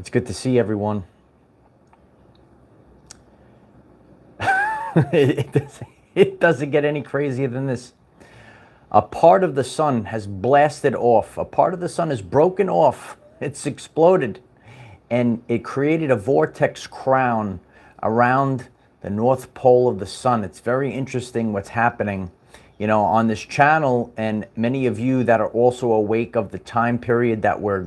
It's good to see everyone. It doesn't get any crazier than this. A part of the sun has blasted off. A part of the sun is broken off. It's exploded. And it created a vortex crown around the North Pole of the sun. It's very interesting what's happening, you know, on this channel, and many of you that are also awake of the time period that we're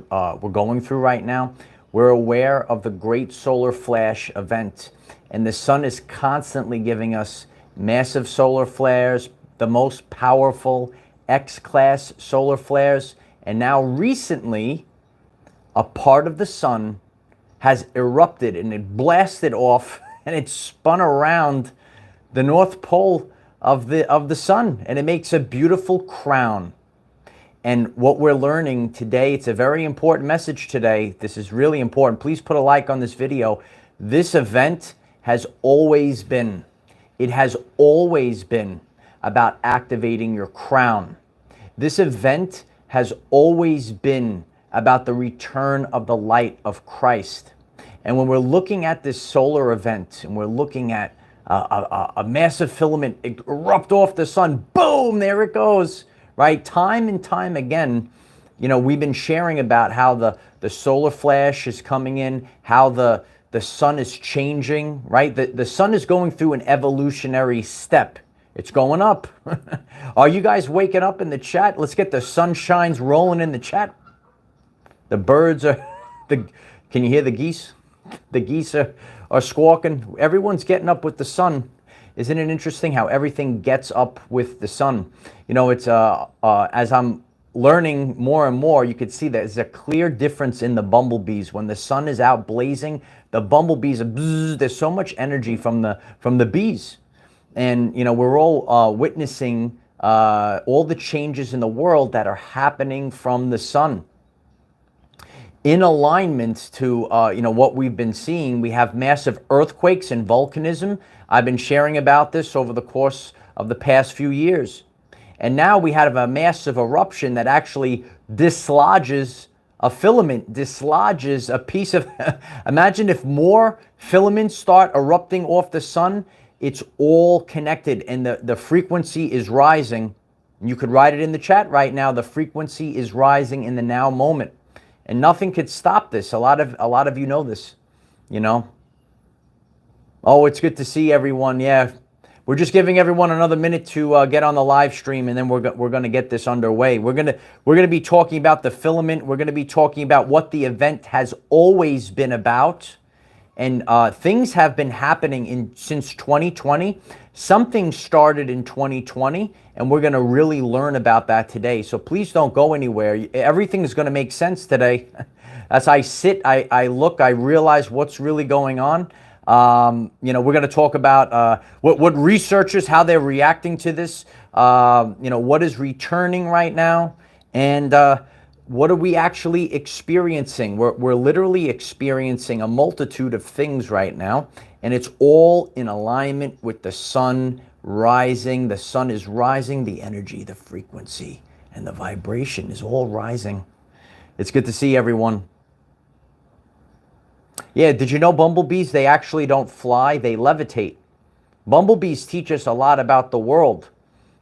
going through right now. We're aware of the great solar flash event, and the sun is constantly giving us massive solar flares, the most powerful X-class solar flares, and now recently a part of the sun has erupted and it blasted off and it spun around the North Pole of the sun, and it makes a beautiful crown. And what we're learning today, it's a very important message today. This is really important. Please put a like on this video. This event has always been, it has always been about activating your crown. This event has always been about the return of the light of Christ. And when we're looking at this solar event and we're looking at a massive filament erupt off the sun, boom, there it goes, right? Time and time again, you know, we've been sharing about how the solar flash is coming in, how the sun is changing, right? The sun is going through an evolutionary step. It's going up. Are you guys waking up in the chat? Let's get the sunshines rolling in the chat. The birds are, can you hear the geese? The geese are squawking. Everyone's getting up with the sun. Isn't it interesting how everything gets up with the sun? You know, it's as I'm learning more and more, you could see that there's a clear difference in the bumblebees. When the sun is out blazing, the bumblebees are bzzz, there's so much energy from the bees. And, you know, we're all witnessing all the changes in the world that are happening from the sun. In alignment to, you know, what we've been seeing, we have massive earthquakes and volcanism. I've been sharing about this over the course of the past few years. And now we have a massive eruption that actually dislodges a filament, dislodges a piece of, imagine if more filaments start erupting off the sun, it's all connected and the frequency is rising. You could write it in the chat right now. The frequency is rising in the now moment. And nothing could stop this. A lot of you know this, you know. Oh, it's good to see everyone. Yeah, we're just giving everyone another minute to get on the live stream, and then we're going to get this underway. We're going to be talking about the filament. We're going to be talking about what the event has always been about, and things have been happening since 2020. Something started in 2020, and we're going to really learn about that today. So please don't go anywhere. Everything is going to make sense today. As I sit, I look, I realize what's really going on. You know, we're going to talk about what researchers, how they're reacting to this, you know, what is returning right now, and what are we actually experiencing? We're literally experiencing a multitude of things right now, and it's all in alignment with the sun rising. The sun is rising, the energy, the frequency, and the vibration is all rising. It's good to see everyone. Yeah, did you know bumblebees, they actually don't fly, they levitate. Bumblebees teach us a lot about the world.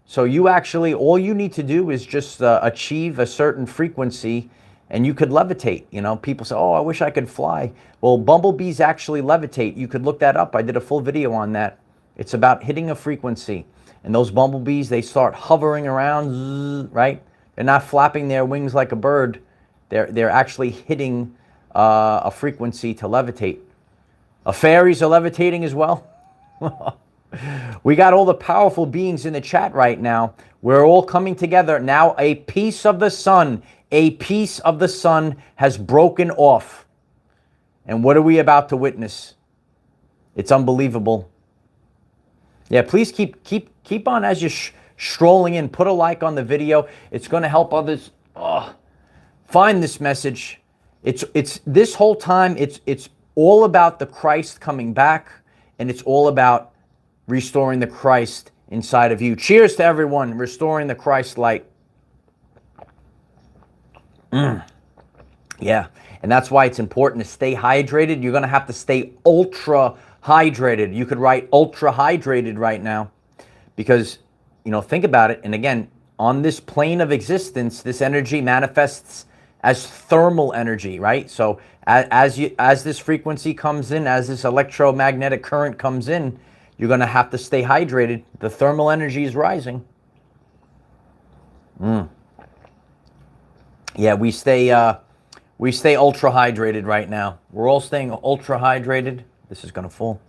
So you actually, all you need to do is just achieve a certain frequency and you could levitate. You know, people say, oh, I wish I could fly. Well, bumblebees actually levitate. You could look that up. I did a full video on that. It's about hitting a frequency. And those bumblebees, they start hovering around, right? They're not flapping their wings like a bird. They're actually hitting a frequency to levitate. Fairies are levitating as well. We got all the powerful beings in the chat right now. We're all coming together. Now a piece of the sun has broken off. And what are we about to witness? It's unbelievable. Yeah, please keep on as you're strolling in. Put a like on the video. It's going to help others find this message. It's this whole time, it's all about the Christ coming back, and it's all about restoring the Christ inside of you. Cheers to everyone, restoring the Christ light. Yeah, and that's why it's important to stay hydrated. You're going to have to stay ultra hydrated. You could write ultra hydrated right now because, think about it. And again, on this plane of existence, this energy manifests as thermal energy, right? So as this frequency comes in, as this electromagnetic current comes in, you're going to have to stay hydrated. The thermal energy is rising. Yeah, we stay ultra hydrated right now. We're all staying ultra hydrated. This is going to fall.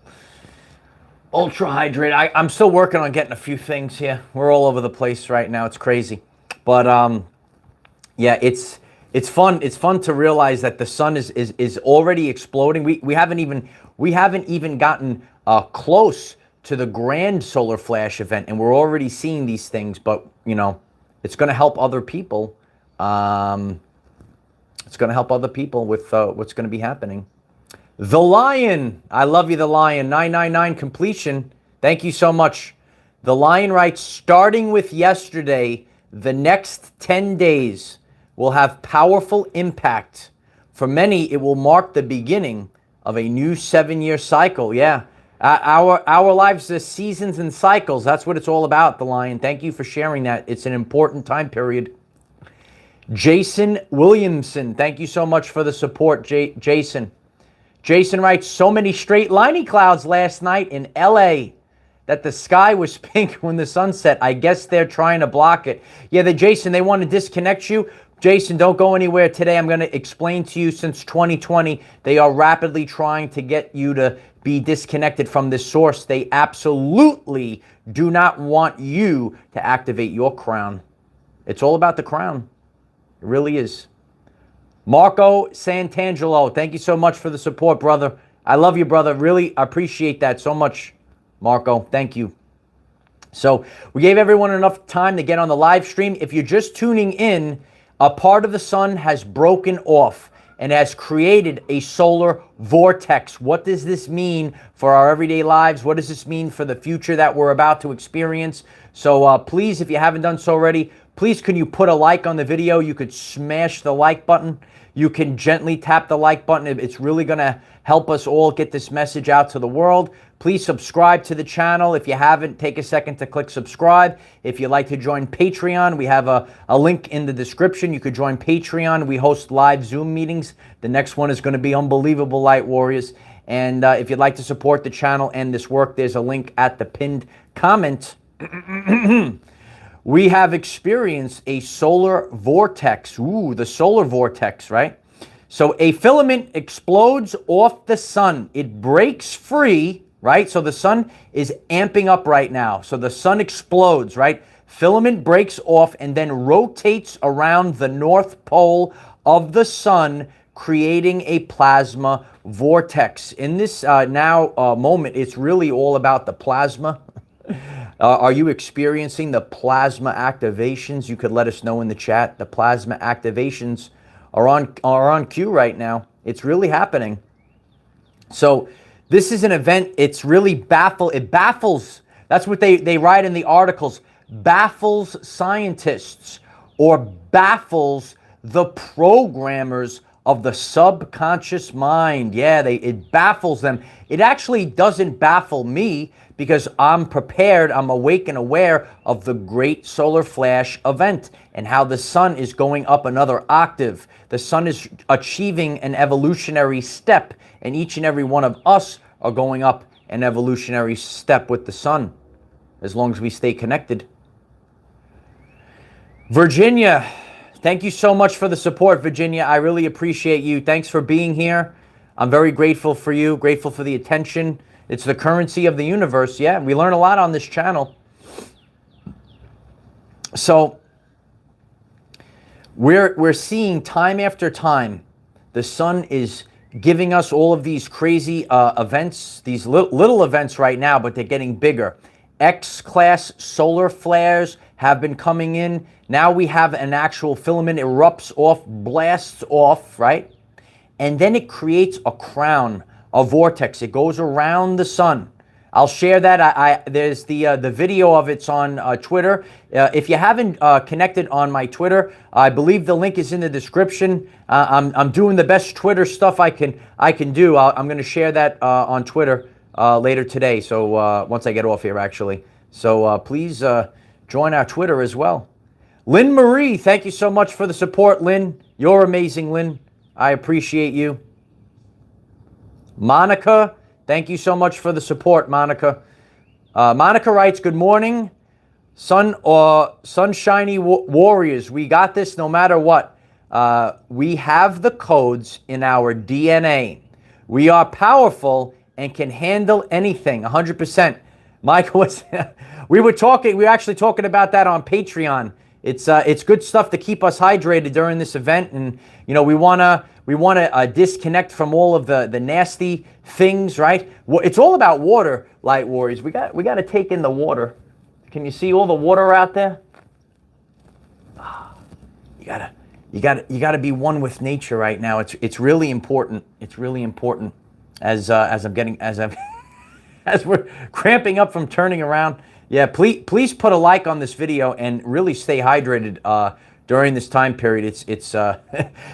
Ultra hydrated. I'm still working on getting a few things here. We're all over the place right now. It's crazy. But yeah, it's fun. It's fun to realize that the sun is already exploding. We haven't even gotten close to the grand solar flash event, and we're already seeing these things. But it's going to help other people. It's going to help other people with what's going to be happening. The Lion. I love you, The Lion. 999 completion. Thank you so much. The Lion writes, starting with yesterday, the next 10 days will have powerful impact. For many, it will mark the beginning of a new 7-year cycle. Yeah. Our lives are seasons and cycles. That's what it's all about, The Lion. Thank you for sharing that. It's an important time period. Jason Williamson, thank you so much for the support, Jason. Jason writes, so many straight liney clouds last night in LA that the sky was pink when the sun set. I guess they're trying to block it. Yeah, Jason, they want to disconnect you. Jason, don't go anywhere today. I'm going to explain to you, since 2020, they are rapidly trying to get you to be disconnected from this source. They absolutely do not want you to activate your crown. It's all about the crown. It really is. Marco Santangelo, thank you so much for the support, brother. I love you, brother. Really appreciate that so much, Marco. Thank you. So we gave everyone enough time to get on the live stream. If you're just tuning in, a part of the sun has broken off and has created a solar vortex. What does this mean for our everyday lives? What does this mean for the future that we're about to experience? So please, if you haven't done so already, please, can you put a like on the video? You could smash the like button. You can gently tap the like button. It's really going to help us all get this message out to the world. Please subscribe to the channel. If you haven't, take a second to click subscribe. If you'd like to join Patreon, we have a link in the description. You could join Patreon. We host live Zoom meetings. The next one is going to be unbelievable, Light Warriors. And if you'd like to support the channel and this work, there's a link at the pinned comment. We have experienced a solar vortex. Ooh, the solar vortex, right? So a filament explodes off the sun. It breaks free, right? So the sun is amping up right now. So the sun explodes, right? Filament breaks off and then rotates around the north pole of the sun, creating a plasma vortex. In this moment, it's really all about the plasma. Are you experiencing the plasma activations? You could let us know in the chat. The plasma activations are on cue right now. It's really happening. So this is an event. It's really it baffles. That's what they write in the articles. Baffles scientists, or baffles the programmers of the subconscious mind. Yeah, it baffles them. It actually doesn't baffle me, because I'm prepared, I'm awake and aware of the great solar flash event and how the sun is going up another octave. The sun is achieving an evolutionary step, and each and every one of us are going up an evolutionary step with the sun, as long as we stay connected. Virginia, thank you so much for the support, Virginia. I really appreciate you. Thanks for being here. I'm very grateful for you, grateful for the attention. It's the currency of the universe. Yeah, we learn a lot on this channel. So we're seeing time after time, the sun is giving us all of these crazy events, these little events right now, but they're getting bigger. X-class solar flares have been coming in. Now we have an actual filament erupts off, blasts off, right? And then it creates a crown, a vortex. It goes around the sun. I'll share that. There's the video of it's on Twitter. If you haven't connected on my Twitter, I believe the link is in the description. I'm doing the best Twitter stuff I can do. I'm going to share that on Twitter later today. So once I get off here, actually. So please join our Twitter as well. Lynn Marie, thank you so much for the support, Lynn. You're amazing, Lynn. I appreciate you. Monica, thank you so much for the support, Monica. Monica writes, good morning, sunshiny warriors. We got this no matter what. We have the codes in our DNA. We are powerful and can handle anything, 100%. Michael, we were actually talking about that on Patreon. It's good stuff to keep us hydrated during this event, and we wanna disconnect from all of the nasty things, right? It's all about water, Light Warriors. We got to take in the water. Can you see all the water out there? You gotta be one with nature right now. It's really important. It's really important as we're cramping up from turning around. Yeah, please put a like on this video and really stay hydrated during this time period. It's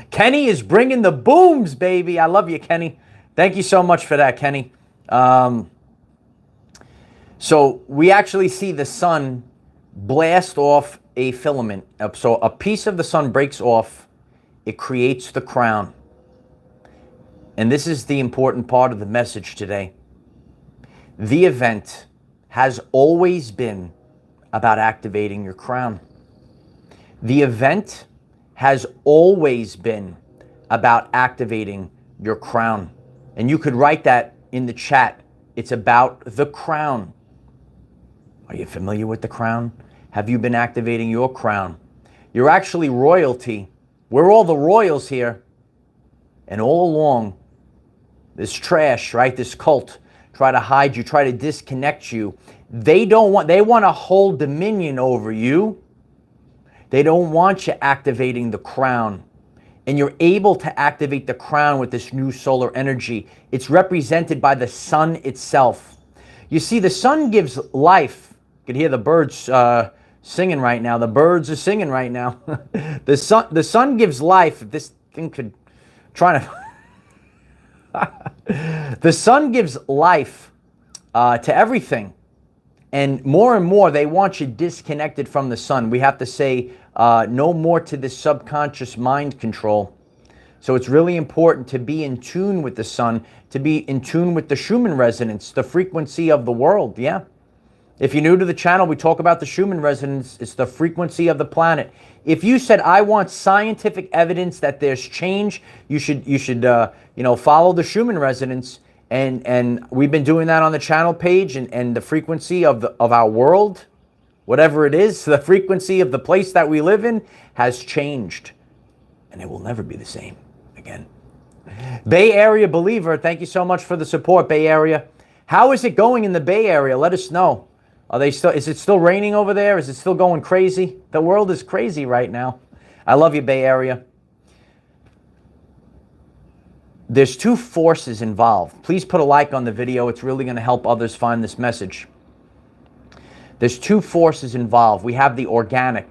Kenny is bringing the booms, baby. I love you, Kenny. Thank you so much for that, Kenny. So we actually see the sun blast off a filament. So a piece of the sun breaks off. It creates the crown. And this is the important part of the message today. The event has always been about activating your crown. The event has always been about activating your crown. And you could write that in the chat. It's about the crown. Are you familiar with the crown? Have you been activating your crown? You're actually royalty. We're all the royals here. And all along, this trash, right, this cult, try to hide you, try to disconnect you. They want to hold dominion over you. They don't want you activating the crown. And you're able to activate the crown with this new solar energy. It's represented by the sun itself. You see, the sun gives life. You can hear the birds singing right now. The birds are singing right now. The sun gives life. If this thing could try to... The sun gives life to everything, and more they want you disconnected from the sun. We have to say no more to this subconscious mind control. So it's really important to be in tune with the sun, to be in tune with the Schumann resonance, the frequency of the world. Yeah. If you're new to the channel, we talk about the Schumann resonance. It's the frequency of the planet. If you said, I want scientific evidence that there's change, you should follow the Schumann resonance. And we've been doing that on the channel page, and the frequency of our world, whatever it is, the frequency of the place that we live in has changed. And it will never be the same again. Bay Area Believer, thank you so much for the support, Bay Area. How is it going in the Bay Area? Let us know. Is it still raining over there? Is it still going crazy? The world is crazy right now. I love you, Bay Area. There's two forces involved. Please put a like on the video. It's really going to help others find this message. There's two forces involved. We have the organic.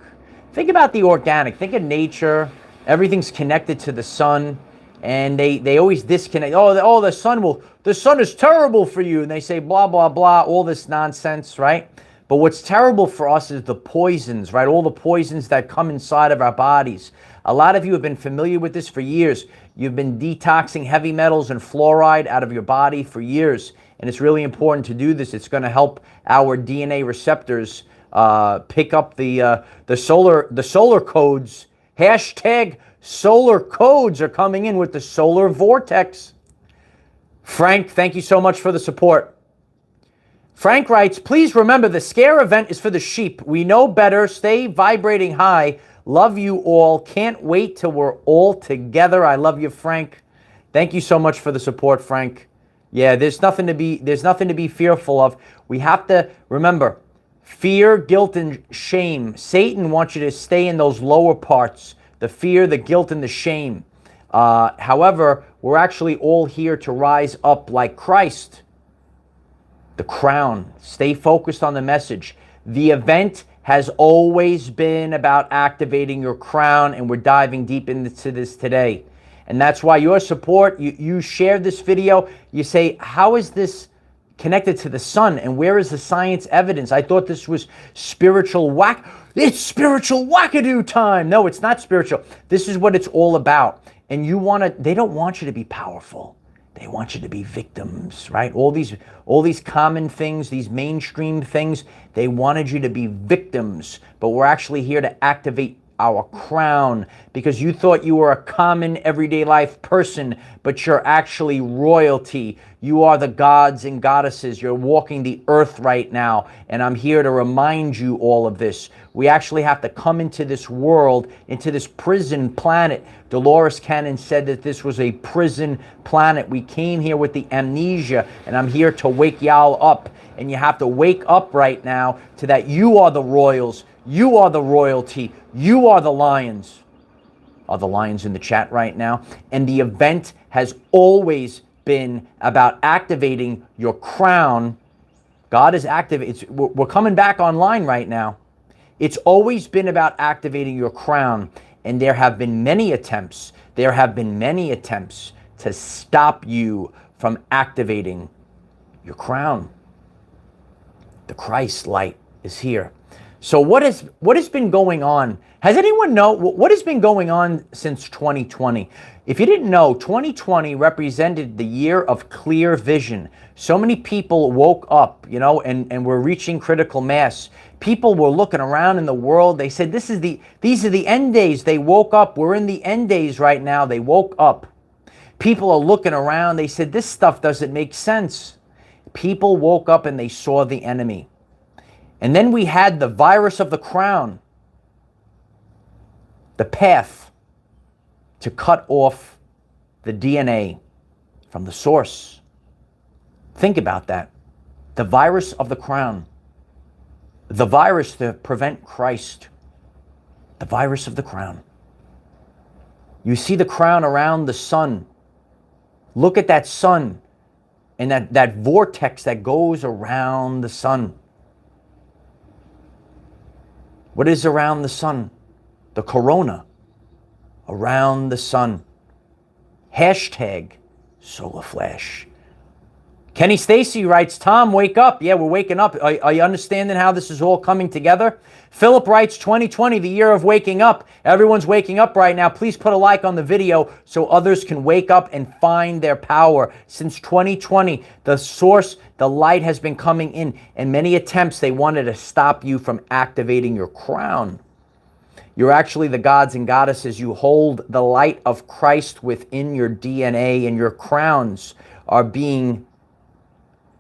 Think about the organic. Think of nature. Everything's connected to the sun. And they always disconnect. Oh, the sun is terrible for you. And they say blah, blah, blah, all this nonsense, right? But what's terrible for us is the poisons, right? All the poisons that come inside of our bodies. A lot of you have been familiar with this for years. You've been detoxing heavy metals and fluoride out of your body for years. And it's really important to do this. It's going to help our DNA receptors pick up the solar codes. Hashtag solar codes are coming in with the solar vortex. Frank, thank you so much for the support. Frank writes, please remember the scare event is for the sheep. We know better. Stay vibrating high. Love you all. Can't wait till we're all together. I love you, Frank. Thank you so much for the support, Frank. Yeah, there's nothing to be fearful of. We have to remember fear, guilt, and shame. Satan wants you to stay in those lower parts. The fear, the guilt, and the shame. However, we're actually all here to rise up like Christ. The crown. Stay focused on the message. The event has always been about activating your crown, and we're diving deep into this today. And that's why your support, you shared this video, you say, how is this connected to the sun, and where is the science evidence? I thought this was spiritual whack. It's spiritual wackadoo time. No, it's not spiritual. This is what it's all about. And they don't want you to be powerful. They want you to be victims, right? All these common things, these mainstream things, they wanted you to be victims. But we're actually here to activate our crown, because you thought you were a common everyday life person, but you're actually royalty. You are the gods and goddesses. You're walking the earth right now, and I'm here to remind you all of this. We actually have to come into this world, into this prison planet. Dolores Cannon said that this was a prison planet. We came here with the amnesia, and I'm here to wake y'all up. And you have to wake up right now to that you are the royals. You are the royalty. You are the lions. Are the lions in the chat right now? And the event has always been about activating your crown. God is active. We're coming back online right now. It's always been about activating your crown. And there have been many attempts. There have been many attempts to stop you from activating your crown. The Christ light is here. So what has been going on? Has anyone know what has been going on since 2020? If you didn't know, 2020 represented the year of clear vision. So many people woke up, and were reaching critical mass. People were looking around in the world. They said, these are the end days. They woke up. We're in the end days right now. They woke up. People are looking around. They said, this stuff doesn't make sense. People woke up and they saw the enemy. And then we had the virus of the crown, the path to cut off the DNA from the source. Think about that. The virus of the crown. The virus to prevent Christ. The virus of the crown. You see the crown around the sun. Look at that sun and that vortex that goes around the sun. What is around the sun? The corona around the sun. Hashtag solar flash. Kenny Stacy writes, Tom, wake up. Yeah, we're waking up. Are you understanding how this is all coming together? Philip writes, 2020, the year of waking up. Everyone's waking up right now. Please put a like on the video so others can wake up and find their power. Since 2020, the source, the light has been coming in, and many attempts, they wanted to stop you from activating your crown. You're actually the gods and goddesses. You hold the light of Christ within your DNA, and your crowns are being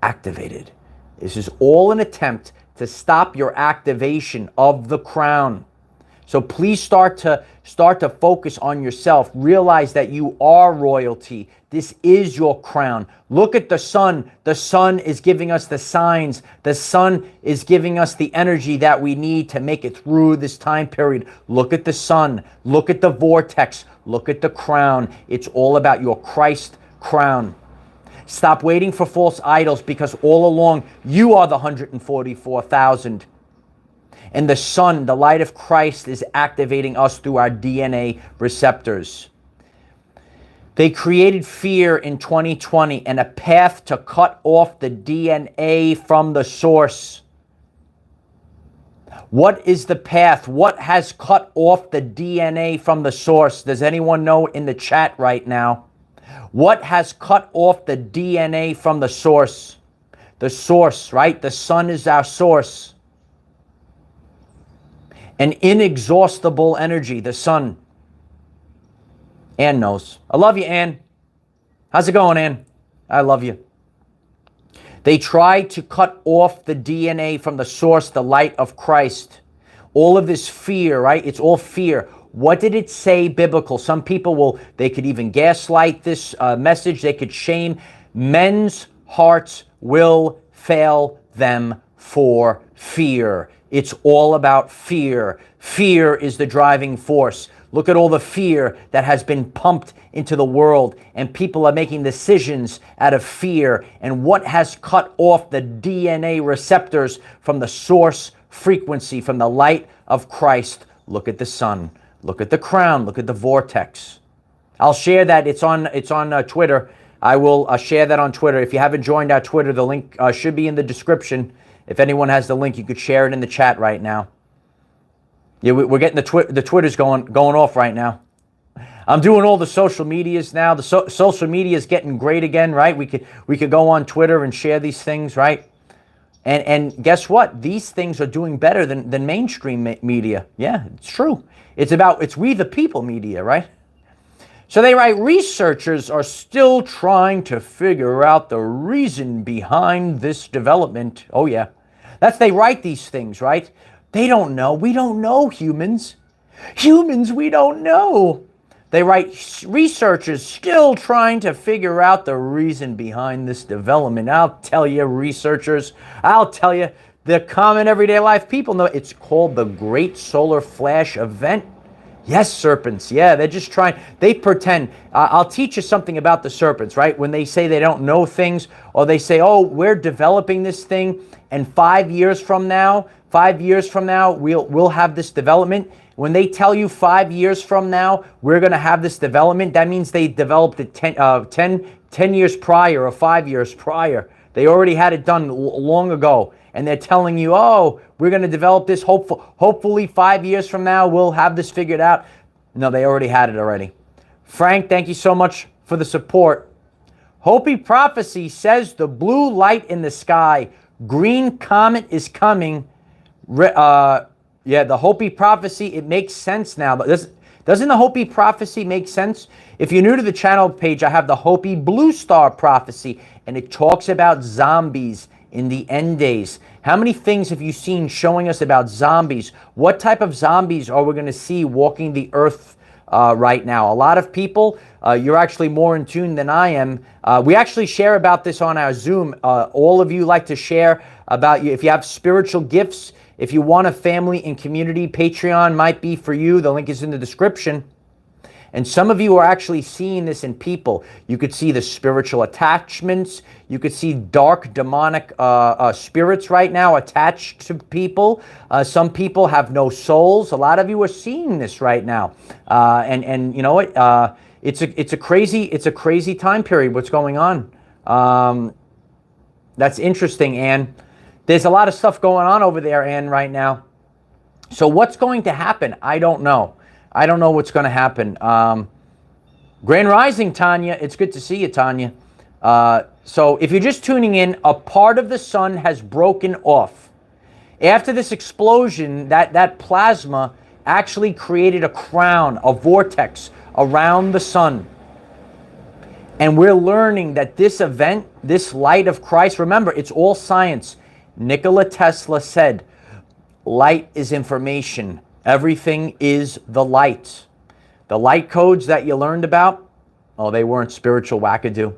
activated. This is all an attempt to stop your activation of the crown. So please start to focus on yourself. Realize that you are royalty. This is your crown. Look at the sun. The sun is giving us the signs. The sun is giving us the energy that we need to make it through this time period. Look at the sun. Look at the vortex. Look at the crown. It's all about your Christ crown. Stop waiting for false idols, because all along you are the 144,000. And the sun, the light of Christ, is activating us through our DNA receptors. They created fear in 2020 and a path to cut off the DNA from the source. What is the path? What has cut off the DNA from the source? Does anyone know in the chat right now? What has cut off the DNA from the source? The source, right? The sun is our source. An inexhaustible energy, the sun. Ann knows. I love you, Ann. How's it going, Ann? I love you. They tried to cut off the DNA from the source, the light of Christ. All of this fear, right? It's all fear. What did it say biblical? Some people they could even gaslight this message. They could shame. Men's hearts will fail them for fear. It's all about fear. Fear is the driving force. Look at all the fear that has been pumped into the world, and people are making decisions out of fear, and what has cut off the DNA receptors from the source frequency, from the light of Christ. Look at the sun. Look at the crown. Look at the vortex. I'll share that. It's on Twitter. I will share that on Twitter. If you haven't joined our Twitter, the link should be in the description. If anyone has the link, you could share it in the chat right now. Yeah, we're getting the Twitter's going off right now. I'm doing all the social medias now. The social media is getting great again, right? We could go on Twitter and share these things, right? And guess what? These things are doing better than mainstream media. Yeah, it's true. It's we the people media, right? So they write, researchers are still trying to figure out the reason behind this development. Oh yeah, they write these things, right? They don't know. We don't know, humans. Humans, we don't know. They write, researchers still trying to figure out the reason behind this development. I'll tell you, researchers, I'll tell you, the common everyday life people know. It's called the Great Solar Flash Event. Yes, serpents. Yeah, they're just trying. They pretend. I'll teach you something about the serpents, right? When they say they don't know things, or they say, oh, we're developing this thing, and 5 years from now, we'll have this development. When they tell you 5 years from now, we're going to have this development, that means they developed it 10 years prior or 5 years prior. They already had it done long ago. And they're telling you, oh, we're going to develop this. Hopefully 5 years from now, we'll have this figured out. No, they already had it already. Frank, thank you so much for the support. Hopi Prophecy says the blue light in the sky. Green comet is coming. Yeah, the Hopi Prophecy, it makes sense now. But doesn't the Hopi Prophecy make sense? If you're new to the channel page, I have the Hopi Blue Star Prophecy, and it talks about zombies in the end days. How many things have you seen showing us about zombies? What type of zombies are we going to see walking the earth right now? A lot of people, you're actually more in tune than I am. We actually share about this on our Zoom. All of you like to share about you. If you have spiritual gifts, if you want a family and community, Patreon might be for you. The link is in the description. And some of you are actually seeing this in people. You could see the spiritual attachments. You could see dark demonic spirits right now attached to people. Some people have no souls. A lot of you are seeing this right now. And you know what? It's a crazy time period. What's going on? That's interesting, Anne. There's a lot of stuff going on over there, Anne, right now. So what's going to happen? I don't know. I don't know what's going to happen. Grand Rising, Tanya. It's good to see you, Tanya. So if you're just tuning in, a part of the sun has broken off. After this explosion, that plasma actually created a crown, a vortex around the sun. And we're learning that this event, this light of Christ, remember, it's all science. Nikola Tesla said, light is information. Everything is the light. The light codes that you learned about, oh, they weren't spiritual wackadoo.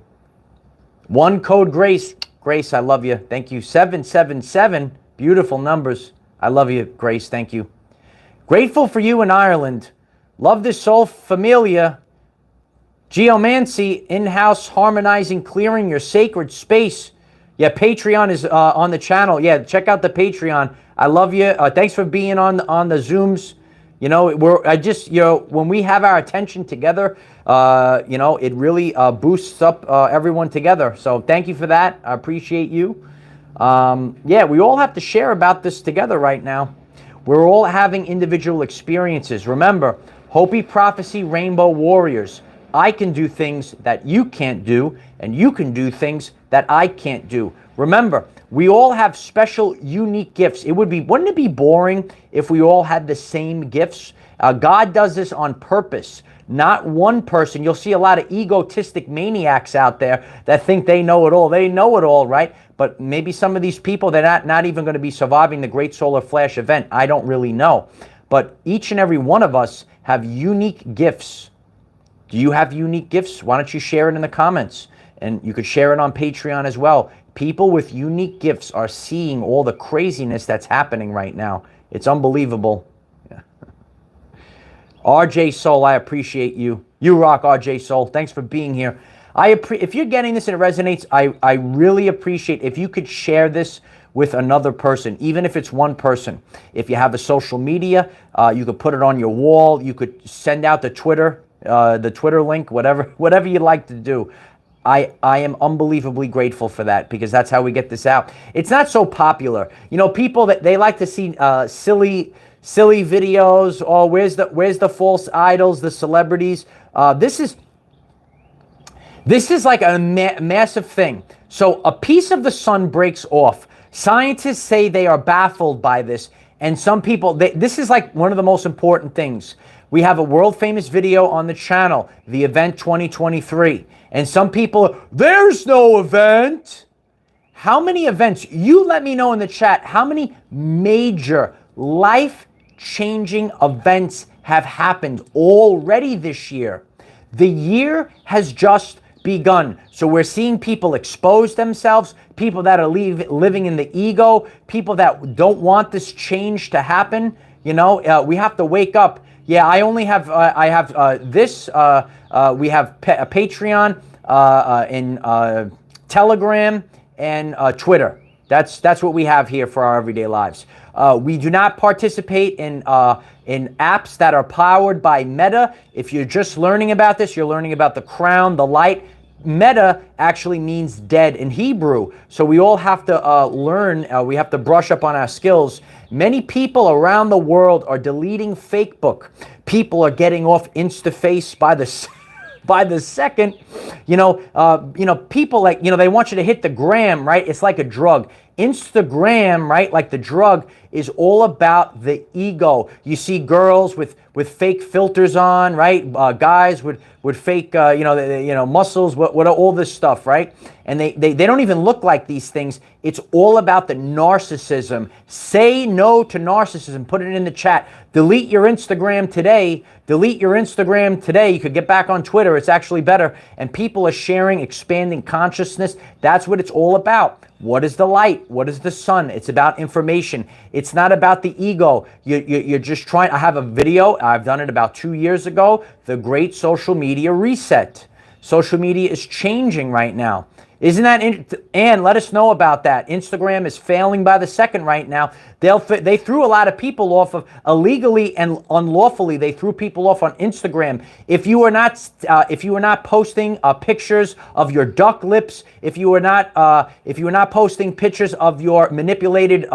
One code, Grace. Grace, I love you. Thank you. 777, beautiful numbers. I love you, Grace. Thank you. Grateful for you in Ireland. Love this soul familia. Geomancy, in-house harmonizing, clearing your sacred space. Yeah, Patreon is on the channel. Yeah, check out the Patreon. I love you. Thanks for being on the Zooms. You know, when we have our attention together, you know, it really boosts up everyone together. So thank you for that. I appreciate you. Yeah, we all have to share about this together right now. We're all having individual experiences. Remember, Hopi Prophecy Rainbow Warriors. I can do things that you can't do, and you can do things that I can't do. Remember, we all have special, unique gifts. Wouldn't it be boring if we all had the same gifts? God does this on purpose. Not one person. You'll see a lot of egotistic maniacs out there that think they know it all. They know it all, right? But maybe some of these people, they're not even going to be surviving the Great Solar Flash event. I don't really know. But each and every one of us have unique gifts. Do you have unique gifts? Why don't you share it in the comments? And you could share it on Patreon as well. People with unique gifts are seeing all the craziness that's happening right now. It's unbelievable. Yeah. RJ Soul, I appreciate you. You rock, RJ Soul. Thanks for being here. If you're getting this and it resonates, I really appreciate if you could share this with another person, even if it's one person. If you have a social media, you could put it on your wall. You could send out the Twitter link, whatever you like to do. I am unbelievably grateful for that, because that's how we get this out. It's not so popular. You know, people that they like to see silly videos. Oh, where's the false idols, the celebrities? This is like a massive thing. So a piece of the sun breaks off. Scientists say they are baffled by this, and some people, this is like one of the most important things. We have a world famous video on the channel, the event 2023, and some people, there's no event. How many events? You let me know in the chat, how many major life-changing events have happened already this year? The year has just begun. So we're seeing people expose themselves, people that are living in the ego, people that don't want this change to happen. You know, we have to wake up. Yeah, I only have, we have a Patreon, and Telegram, and Twitter. That's what we have here for our everyday lives. We do not participate in apps that are powered by Meta. If you're just learning about this, you're learning about the crown, the light. Meta actually means dead in Hebrew. So we all have to learn, we have to brush up on our skills. Many people around the world are deleting Facebook. People are getting off InstaFace by the second. You know, people like, you know, they want you to hit the gram, right? It's like a drug. Instagram, right, like the drug, is all about the ego. You see girls with fake filters on, right? Guys with fake, muscles, what all this stuff, right? And they don't even look like these things. It's all about the narcissism. Say no to narcissism. Put it in the chat. Delete your Instagram today. Delete your Instagram today. You could get back on Twitter. It's actually better. And people are sharing, expanding consciousness. That's what it's all about. What is the light? What is the sun? It's about information. It's not about the ego. You're just trying. I have a video. I've done it about 2 years ago. The Great Social Media Reset. Social media is changing right now. Isn't that, and let us know about that. Instagram is failing by the second right now. They threw a lot of people off of, illegally and unlawfully, they threw people off on Instagram. If you were not posting pictures of your duck lips, if you were not posting pictures of your manipulated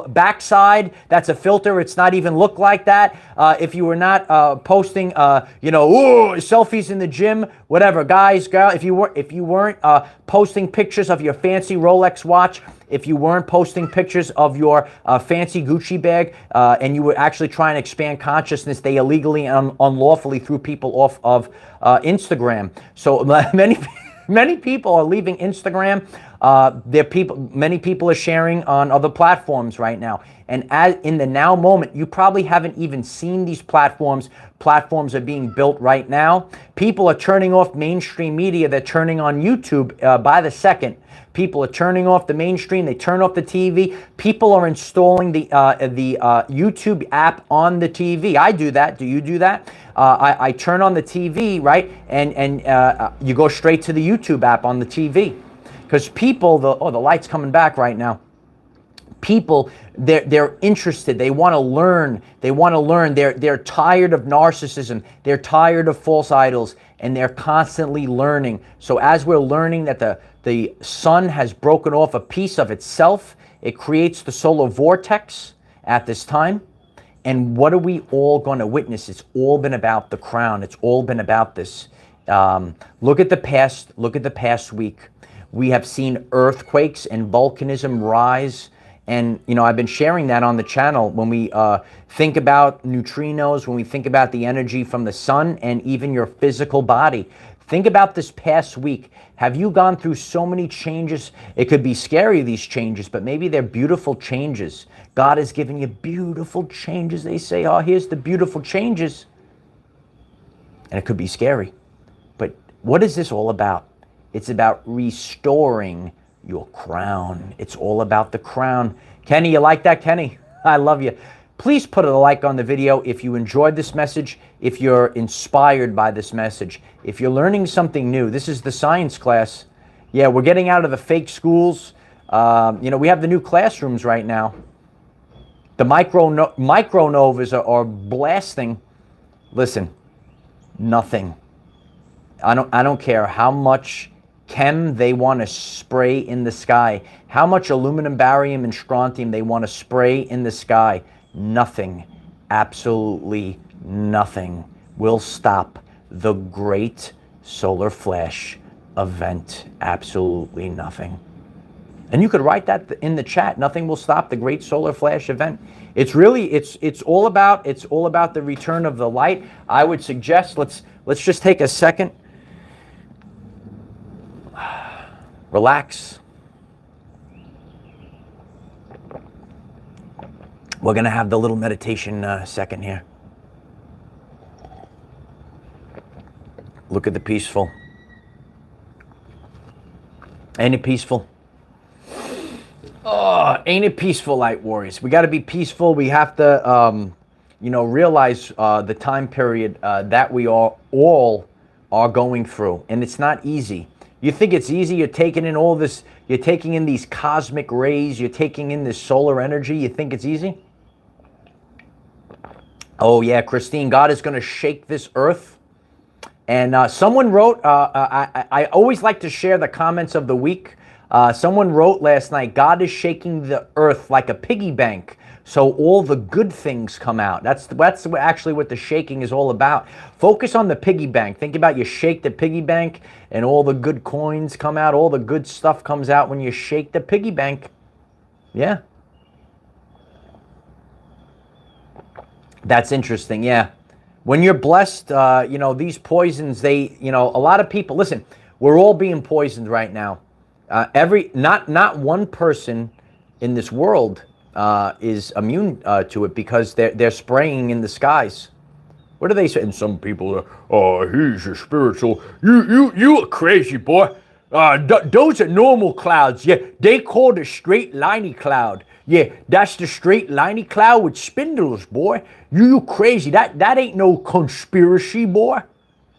backside, that's a filter. It's not even look like that. If you were not posting, selfies in the gym, whatever, guys, girl, if you weren't posting pictures of your fancy Rolex watch, if you weren't posting pictures of your fancy Gucci bag, and you were actually trying to expand consciousness, they illegally and unlawfully threw people off of Instagram. So many people are leaving Instagram. Many people are sharing on other platforms right now. And in the now moment, you probably haven't even seen these platforms. Platforms are being built right now. People are turning off mainstream media. They're turning on YouTube by the second. People are turning off the mainstream. They turn off the TV. People are installing the YouTube app on the TV. I do that. Do you do that? I turn on the TV, right? And you go straight to the YouTube app on the TV. Because people, the light's coming back right now. People, they're interested. They want to learn. They're tired of narcissism. They're tired of false idols, and they're constantly learning. So as we're learning that the sun has broken off a piece of itself, it creates the solar vortex at this time. And what are we all going to witness? It's all been about the crown. It's all been about this. Look at the past week. We have seen earthquakes and volcanism rise. And, I've been sharing that on the channel. When we think about neutrinos, when we think about the energy from the sun and even your physical body, think about this past week. Have you gone through so many changes? It could be scary, these changes, but maybe they're beautiful changes. God has given you beautiful changes. They say, oh, here's the beautiful changes. And it could be scary. But what is this all about? It's about restoring your crown. It's all about the crown. Kenny, you like that, Kenny? I love you. Please put a like on the video if you enjoyed this message, if you're inspired by this message, if you're learning something new. This is the science class. Yeah, we're getting out of the fake schools. You know, we have the new classrooms right now. The micronovas are blasting. Listen, nothing. I don't care how much chem they want to spray in the sky, how much aluminum, barium, and strontium they want to spray in the sky. Nothing, absolutely nothing will stop the great solar flash event. Absolutely nothing. And you could write that in the chat. Nothing will stop the great solar flash event. It's really, it's all about the return of the light. I would suggest let's just take a second. Relax. We're going to have the little meditation second here. Look at the peaceful. Ain't it peaceful? Oh, ain't it peaceful, Light Warriors? We got to be peaceful. We have to, you know, realize the time period that we all are going through. And it's not easy. You think it's easy? You're taking in all this, you're taking in these cosmic rays, you're taking in this solar energy. You think it's easy? Oh, yeah, Christine, God is going to shake this earth. And someone wrote, I always like to share the comments of the week. Someone wrote last night, God is shaking the earth like a piggy bank, so all the good things come out. That's actually what the shaking is all about. Focus on the piggy bank. Think about you shake the piggy bank and all the good coins come out. All the good stuff comes out when you shake the piggy bank. Yeah. That's interesting, yeah. When you're blessed, you know, these poisons, they, you know, a lot of people, listen, we're all being poisoned right now. Not one person in this world is immune to it, because they're spraying in the skies. What do they say? And some people are, oh, he's a spiritual. You a crazy boy. Those are normal clouds. Yeah, they call the straight liney cloud. Yeah, that's the straight liney cloud with spindles, boy. You crazy. That ain't no conspiracy, boy.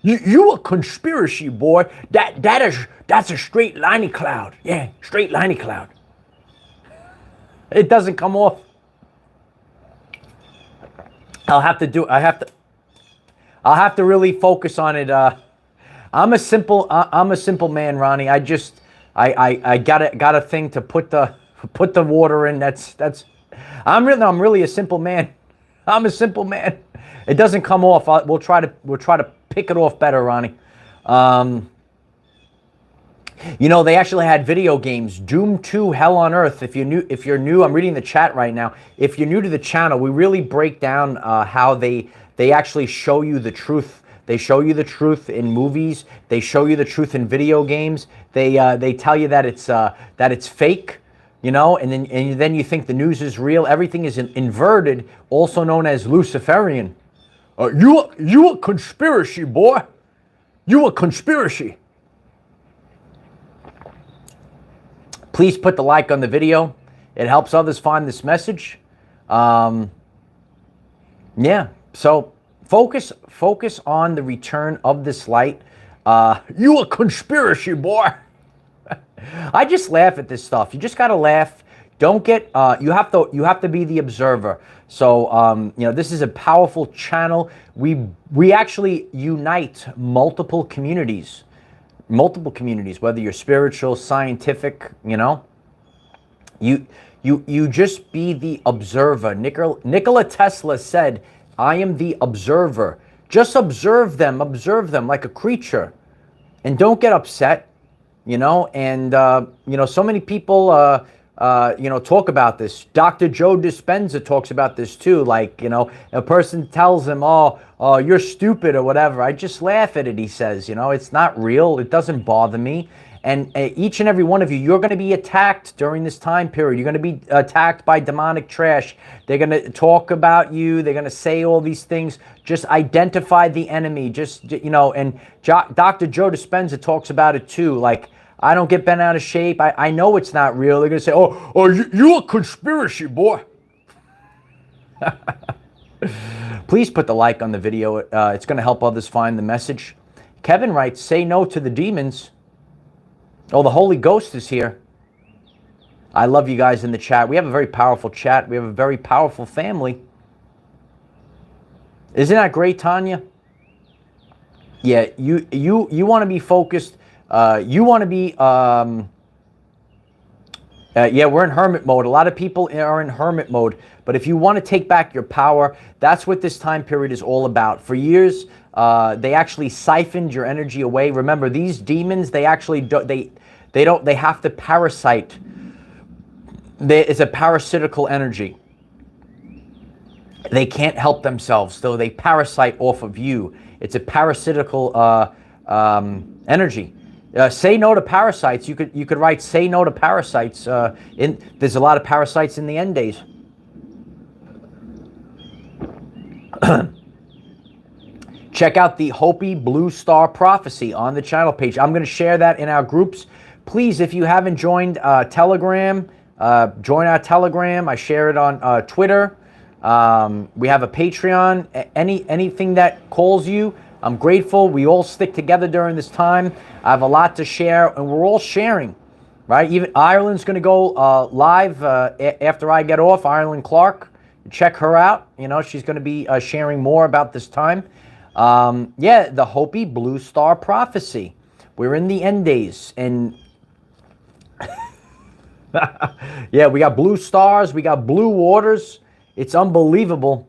You a conspiracy, boy. That's a straight liney cloud. Yeah, straight liney cloud. It doesn't come off. I'll have to really focus on it. I'm a simple man, Ronnie. I got a thing to put the water in. I'm really a simple man. I'm a simple man. It doesn't come off. We'll try to pick it off better, Ronnie. You know, they actually had video games. Doom 2, Hell on Earth. If you're new, I'm reading the chat right now. If you're new to the channel, we really break down how they actually show you the truth. They show you the truth in movies. They show you the truth in video games. They tell you that it's fake, you know, and then you think the news is real. Everything is inverted, also known as Luciferian. You a conspiracy, boy. You a conspiracy. Please put the like on the video. It helps others find this message. Yeah, so focus on the return of this light. You a conspiracy, boy. I just laugh at this stuff. You just got to laugh. Don't get, you have to be the observer. So, you know, this is a powerful channel. We actually unite multiple communities, whether you're spiritual, scientific, you know, you just be the observer. Nikola Tesla said, I am the observer. Just observe them like a creature, and don't get upset, you know. And you know, so many people you know, talk about this. Dr. Joe Dispenza talks about this too. Like, you know, a person tells him, oh, you're stupid or whatever. I just laugh at it, he says. You know, it's not real. It doesn't bother me. And each and every one of you, you're going to be attacked during this time period. You're going to be attacked by demonic trash. They're going to talk about you. They're going to say all these things. Just identify the enemy. Just, you know, and Dr. Joe Dispenza talks about it too. Like, I don't get bent out of shape. I know it's not real. They're going to say, oh, you a conspiracy, boy. Please put the like on the video. It's going to help others find the message. Kevin writes, say no to the demons. Oh, the Holy Ghost is here. I love you guys in the chat. We have a very powerful chat. We have a very powerful family. Isn't that great, Tanya? Yeah, you want to be focused. You want to be... yeah, we're in hermit mode. A lot of people are in hermit mode. But if you want to take back your power, that's what this time period is all about. For years, they actually siphoned your energy away. Remember, these demons, they actually they have to parasite. It's a parasitical energy. They can't help themselves, so they parasite off of you. It's a parasitical energy. Say no to parasites. You could write "say no to parasites." There's a lot of parasites in the end days. Check out the Hopi Blue Star Prophecy on the channel page. I'm going to share that in our groups. Please, if you haven't joined Telegram, join our Telegram. I share it on Twitter. We have a Patreon. Anything that calls you, I'm grateful. We all stick together during this time. I have a lot to share, and we're all sharing, right? Even Ireland's going to go live after I get off. Ireland Clark, check her out. You know, she's going to be sharing more about this time. Yeah, the Hopi Blue Star Prophecy. We're in the end days, and yeah, we got blue stars. We got blue waters. It's unbelievable.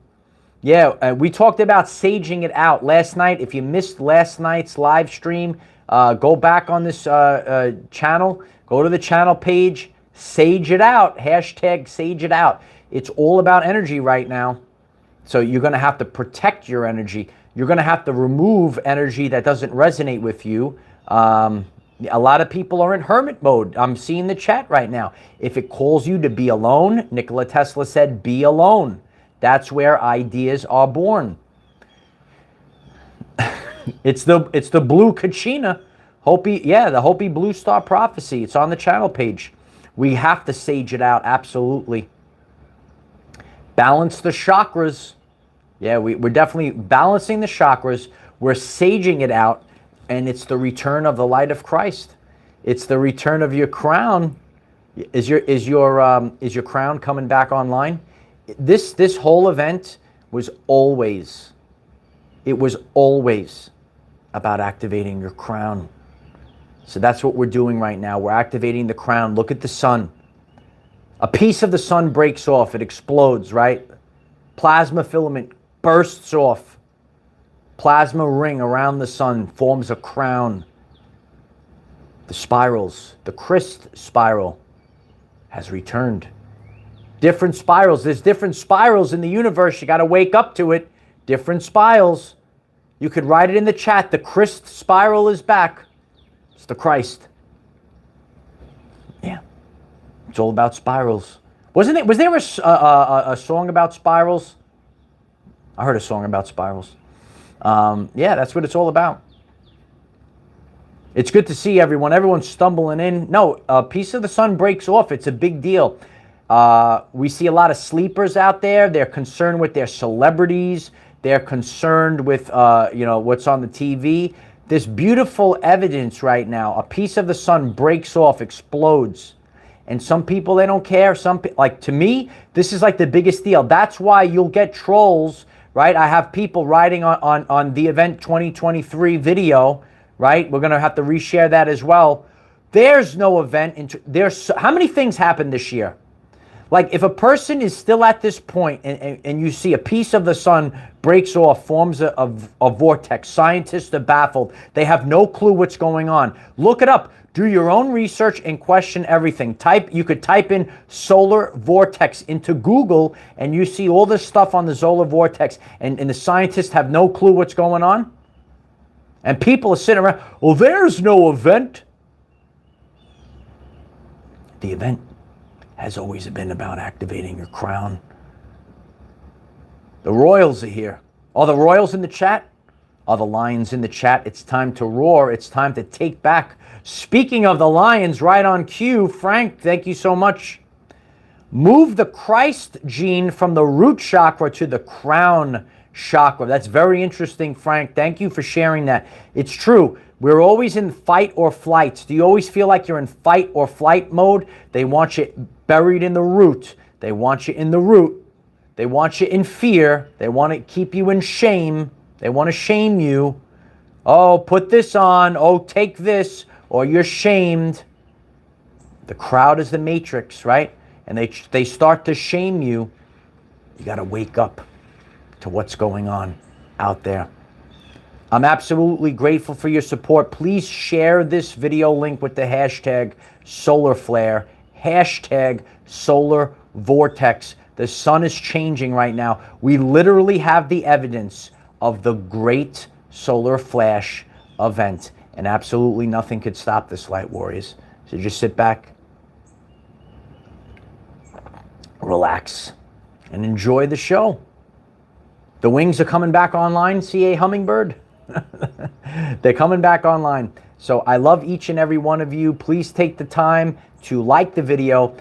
Yeah, we talked about saging it out last night. If you missed last night's live stream, go back on this channel. Go to the channel page. Sage it out. Hashtag sage it out. It's all about energy right now. So you're going to have to protect your energy. You're going to have to remove energy that doesn't resonate with you. A lot of people are in hermit mode. I'm seeing the chat right now. If it calls you to be alone, Nikola Tesla said, be alone. That's where ideas are born. It's the blue Kachina. Hopi, yeah, the Hopi Blue Star Prophecy. It's on the channel page. We have to sage it out, absolutely. Balance the chakras. Yeah, we're definitely balancing the chakras. We're saging it out, and it's the return of the light of Christ. It's the return of your crown. Is your crown coming back online? This whole event was always, it was always about activating your crown. So that's what we're doing right now. We're activating the crown. Look at the sun. A piece of the sun breaks off. It explodes, right? Plasma filament bursts off. Plasma ring around the sun forms a crown. The spirals, the Christ spiral has returned. Different spirals. There's different spirals in the universe. You got to wake up to it. Different spirals. You could write it in the chat. The Christ spiral is back. It's the Christ. Yeah. It's all about spirals. Was there a song about spirals? I heard a song about spirals. Yeah, that's what it's all about. It's good to see everyone. Everyone's stumbling in. No, a piece of the sun breaks off. It's a big deal. We see a lot of sleepers out there. They're concerned with their celebrities. They're concerned with what's on the TV. This beautiful evidence right now. A piece of the sun breaks off, explodes. And some people, they don't care. Like, to me, this is like the biggest deal. That's why you'll get trolls, right? I have people writing on the event 2023 video, right? We're going to have to reshare that as well. There's no event. How many things happened this year? Like, if a person is still at this point and you see a piece of the sun breaks off, forms a vortex, scientists are baffled. They have no clue what's going on. Look it up. Do your own research and question everything. You could type in solar vortex into Google, and you see all this stuff on the solar vortex, and the scientists have no clue what's going on. And people are sitting around, well, there's no event. The event has always been about activating your crown. The royals are here. Are the royals in the chat? Are the lions in the chat? It's time to roar. It's time to take back. Speaking of the lions, right on cue, Frank, thank you so much. Move the Christ gene from the root chakra to the crown chakra. That's very interesting, Frank. Thank you for sharing that. It's true. We're always in fight or flight. Do you always feel like you're in fight or flight mode? They want you buried in the root. They want you in the root. They want you in fear. They want to keep you in shame. They want to shame you. Oh, put this on. Oh, take this, or you're shamed. The crowd is the matrix, right? And they start to shame you. You got to wake up to what's going on out there. I'm absolutely grateful for your support. Please share this video link with the hashtag solar flare, hashtag solar vortex. The sun is changing right now. We literally have the evidence of the great solar flash event, and absolutely nothing could stop this, light warriors. So just sit back, relax, and enjoy the show. The wings are coming back online, CA Hummingbird. They're coming back online. So I love each and every one of you. Please take the time to like the video.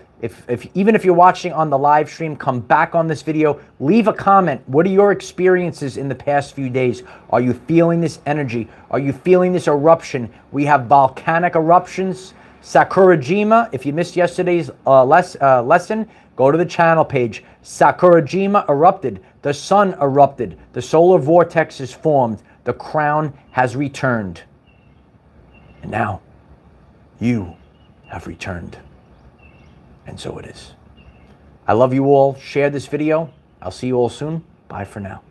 Even if you're watching on the live stream, come back on this video. Leave a comment. What are your experiences in the past few days? Are you feeling this energy? Are you feeling this eruption? We have volcanic eruptions. Sakurajima, if you missed yesterday's lesson, go to the channel page. Sakurajima erupted. The sun erupted. The solar vortex is formed. The crown has returned. And now, you have returned. And so it is. I love you all. Share this video. I'll see you all soon. Bye for now.